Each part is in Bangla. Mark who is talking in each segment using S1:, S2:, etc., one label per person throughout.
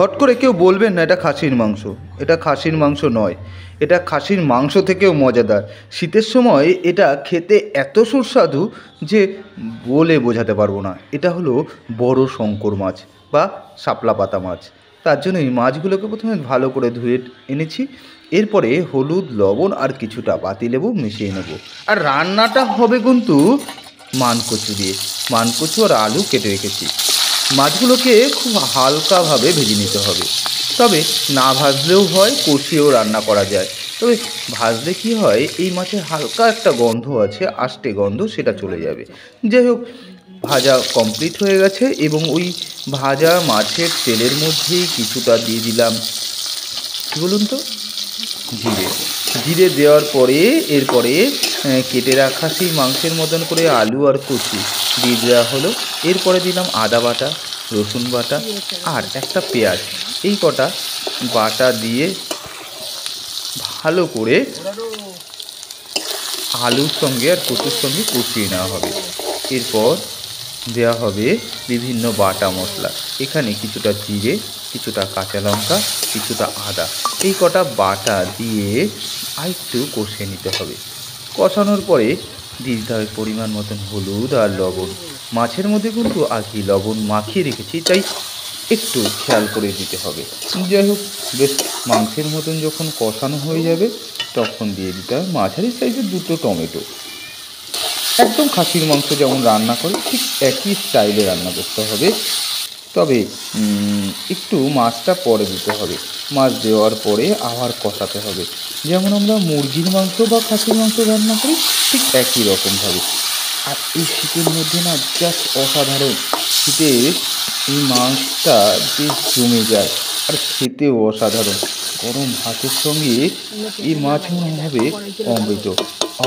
S1: হট করে কেউ বলবেন না এটা খাসির মাংস। এটা খাসির মাংস নয়, এটা খাসির মাংস থেকেও মজাদার। শীতের সময় এটা খেতে এত সুস্বাদু যে বলে বোঝাতে পারবো না। এটা হলো বড় শঙ্কর মাছ বা শাপলা পাতা মাছ। তার জন্য এই মাছগুলোকে প্রথমে ভালো করে ধুয়ে এনেছি। এরপরে হলুদ, লবণ আর কিছুটা পাতিলেবু মিশিয়ে নেব। আর রান্নাটা হবে কিন্তু মানকচু দিয়ে। মানকচু আর আলু কেটে রেখেছি। মাছগুলোকে খুব হালকাভাবে ভেজে নিতে হবে। তবে না ভাজলেও হয়, কষিয়েও রান্না করা যায়। তবে ভাজলে কি হয়, এই মাছের হালকা একটা গন্ধ আছে, আষ্টে গন্ধ, সেটা চলে যাবে। যাই হোক, ভাজা কমপ্লিট হয়ে গেছে এবং ওই ভাজা মাছের তেলের মধ্যেই কিছুটা দিয়ে দিলাম, কী বলুন তো, জিরে। জিরে দেওয়ার পরে এরপরে কেটে রাখা সেই মাংসের মতন করে আলু আর কচু দিয়ে দেওয়া হলো। এরপরে দিলাম আদা বাটা, রসুন বাটা আর একটা পেঁয়াজ। এই কটা বাটা দিয়ে ভালো করে আলুর সঙ্গে আর কচুর সঙ্গে কষিয়ে নেওয়া হবে। এরপর দেওয়া হবে বিভিন্ন বাটা মশলা। এখানে কিছুটা জিরে, কিছুটা কাঁচা লঙ্কা, কিছুটা আদা, এই কটা বাটা দিয়ে আরেকটু কষিয়ে নিতে হবে। কষানোর পরে দিয়ে দিতে হবে পরিমাণ মতন হলুদ আর লবণ। মাছের মধ্যে কিন্তু আগে লবণ মাখিয়ে রেখেছি, তাই একটু খেয়াল করে দিতে হবে। যাই হোক, বেশ মাংসের মতন যখন কষানো হয়ে যাবে তখন দিয়ে দিতে হবে মাঝারি সাইজের দুটো টমেটো। একদম খাসির মাংস যেমন রান্না করে ঠিক একই স্টাইলে রান্না করতে হবে। তবে একটু মাছটা পরে দিতে হবে। মাছ দেওয়ার পরে আবার কষাতে হবে, যেমন আমরা মুরগির মাংস বা খাসির মাংস রান্না করি ঠিক একই রকমভাবে। আর এই শীতের মধ্যে না জাস্ট অসাধারণ। শীতে এই মাছটা বেশ জমে যায় আর খেতেও অসাধারণ। গরম ভাতের সঙ্গে এই মাছ মনে হবে অমৃত।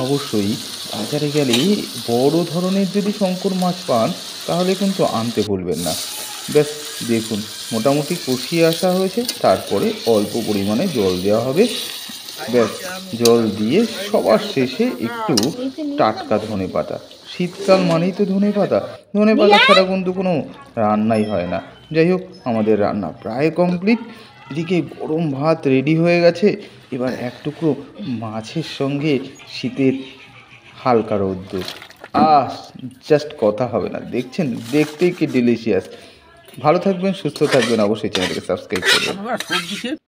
S1: অবশ্যই বাজারে গেলে বড় ধরনের যদি শঙ্কর মাছ পান তাহলে কিন্তু আনতে ভুলবেন না। ব্যাস দেখুন, মোটামুটি কষিয়ে আসা হয়েছে। তারপরে অল্প পরিমাণে জল দেওয়া হবে। ব্যাস, জল দিয়ে সবার শেষে একটু টাটকা ধনেপাতা। শীতকাল মানেই তো ধনেপাতা। ধনেপাতা ছাড়া কিন্তু কোনো রান্নাই হয় না। যাই হোক, আমাদের রান্না প্রায় কমপ্লিট। এদিকে গরম ভাত রেডি হয়ে গেছে। এবার এক টুকরো মাছের সঙ্গে শীতের হালকা রোদ্দুর, জাস্ট কথা হবে না। দেখছেন, দেখতেই কি ডিলিশিয়াস। ভালো থাকবেন, সুস্থ থাকবেন, অবশ্যই চ্যানেলকে সাবস্ক্রাইব করবেন।